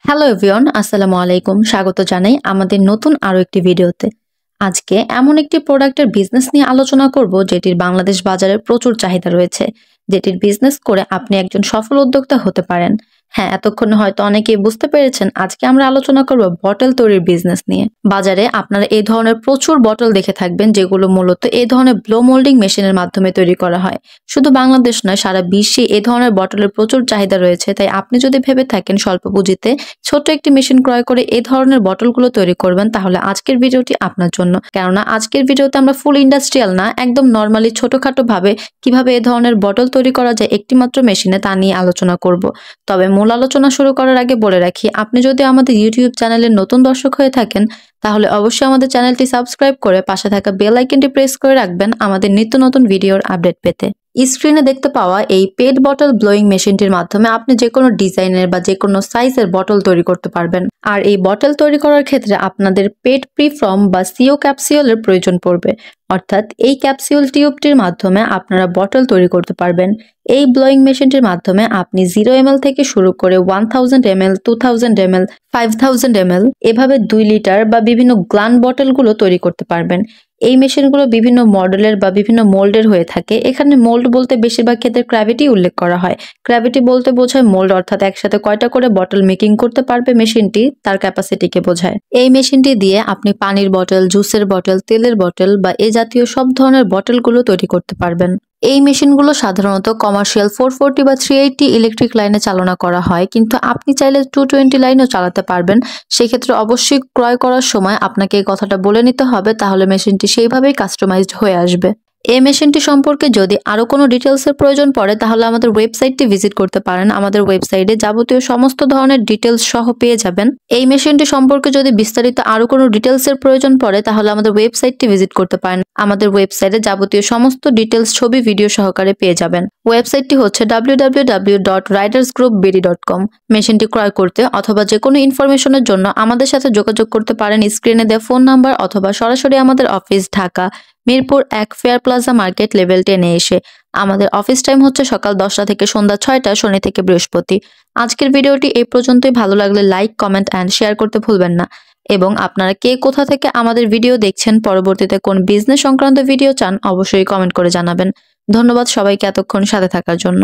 Hello everyone, আসসালামু আলাইকুম। স্বাগত জানাই আমাদের নতুন আরো একটি ভিডিওতে। আজকে এমন একটি প্রোডাক্টের বিজনেস নিয়ে আলোচনা করব যেটির বাংলাদেশ বাজারে প্রচুর চাহিদা রয়েছে, যেটির বিজনেস করে আপনি একজন সফল উদ্যোক্তা হতে পারেন। হ্যাঁ, এতক্ষণে হয়তো অনেকেই বুঝতে পেরেছেন আজকে আমরা আলোচনা করব বটল তৈরির বিজনেস নিয়ে। বাজারে আপনারা এই ধরনের প্রচুর বটল দেখে থাকবেন যেগুলো মূলত এই ধরনের ব্লো মোল্ডিং মেশিনের মাধ্যমে তৈরি করা হয়। শুধু বাংলাদেশ নয়, সারা বিশ্বে এই ধরনের বটলের প্রচুর চাহিদা রয়েছে। তাই আপনি যদি ভেবে থাকেন স্বল্প পুঁজিতে ছোট্ট একটি মেশিন ক্রয় করে এই ধরনের বটলগুলো তৈরি করবেন, তাহলে আজকের ভিডিওটি আপনার জন্য। কেননা আজকের ভিডিওতে আমরা ফুল ইন্ডাস্ট্রিয়াল না, একদম নর্মালি ছোটখাটো ভাবে কিভাবে এই ধরনের বটল তৈরি করা যায় একটি মাত্র মেশিনে, তা নিয়ে আলোচনা করব। তবে মূল আলোচনা শুরু করার আগে বলে রাখি, আপনি যদি আমাদের ইউটিউব চ্যানেলের নতুন দর্শক হয়ে থাকেন তাহলে অবশ্যই আমাদের চ্যানেলটি সাবস্ক্রাইব করে পাশে থাকা বেল আইকনটি প্রেস করে রাখবেন আমাদের নিত্য নতুন ভিডিওর আপডেট পেতে। স্ক্রিনে দেখতে পাওয়া এই পেট বটল ব্লোয়িং মেশিনটির মাধ্যমে আপনি যে কোনো ডিজাইনের বা যে কোনো সাইজের বটল তৈরি করতে পারবেন। আর এই বটল তৈরি করার ক্ষেত্রে আপনাদের পেট প্রিফর্ম বা সিও ক্যাপসিউলের প্রয়োজন পড়বে, অর্থাৎ এই ক্যাপসিউল টিউবটির মাধ্যমে আপনারা বটল তৈরি করতে পারবেন। এই ব্লোয়িং মেশিনটির মাধ্যমে আপনি 0 ml থেকে শুরু করে 1000 ml, 2000 ml, 5000 ml এভাবে 2 লিটার বা বিভিন্ন গ্লান বটলগুলো তৈরি করতে পারবেন। এই মেশিনগুলো বিভিন্ন মডেলের বা বিভিন্ন মোল্ডের হয়ে থাকে। এখানে মোল্ড বলতে বেশিরভাগ ক্ষেত্রে গ্র্যাভিটি উল্লেখ করা হয়। গ্র্যাভিটি বলতে বোঝায় মোল্ড, অর্থাৎ একসাথে কয়টা করে বটল মেকিং করতে পারবে মেশিনটি, তার ক্যাপাসিটিকে বোঝায়। এই মেশিনটি দিয়ে আপনি পানির বটল, জুসের বটল, তেলের বটল বা এ জাতীয় সব ধরনের বটলগুলো তৈরি করতে পারবেন। এই মেশিনগুলো সাধারণত কমার্শিয়াল 440 বা 380 ইলেকট্রিক লাইনে চালনা করা হয়, কিন্তু আপনি চাইলে 220 লাইনেও চালাতে পারবেন। সেক্ষেত্রে অবশ্যই ক্রয় করার সময় আপনাকে এই কথাটা বলে নিতে হবে, তাহলে মেশিনটি সেইভাবেই কাস্টমাইজড হয়ে আসবে। এই মেশিনটি সম্পর্কে যদি আরো কোনো ডিটেলসের প্রয়োজন পড়ে তাহলে আমাদের ওয়েবসাইটটি ভিজিট করতে পারেন। আমাদের ওয়েবসাইটে যাবতীয় সমস্ত ধরনের ডিটেলস সহ পেয়ে যাবেন। এই মেশিনটি সম্পর্কে যদি বিস্তারিত আরো কোনো ডিটেলসের প্রয়োজন পড়ে তাহলে আমাদের ওয়েবসাইটটি ভিজিট করতে পারেন। আমাদের ওয়েবসাইটে যাবতীয় সমস্ত ডিটেলস ছবি, ভিডিও সহকারে পেয়ে যাবেন। ওয়েবসাইটটি হচ্ছে www.ridersgroupbd.com। মেশিনটি ক্রয় করতে অথবা যে কোনো ইনফরমেশনের জন্য আমাদের সাথে যোগাযোগ করতে পারেন স্ক্রিনে দেওয়া ফোন নাম্বার অথবা সরাসরি আমাদের office Dhaka Mirpur 1 fair plaza market level 10 এসে। আমাদের অফিস টাইম হচ্ছে সকাল 10টা থেকে সন্ধ্যা 6টা, শনি থেকে বৃহস্পতি। আজকের ভিডিওটি এই পর্যন্তই। ভালো লাগলে লাইক, কমেন্ট অ্যান্ড শেয়ার করতে ভুলবেন না। এবং আপনারা কে কোথা থেকে আমাদের ভিডিও দেখছেন, পরবর্তীতে কোন বিজনেস সংক্রান্ত ভিডিও চান, অবশ্যই কমেন্ট করে জানাবেন। ধন্যবাদ সবাইকে এতক্ষণ সাথে থাকার জন্য।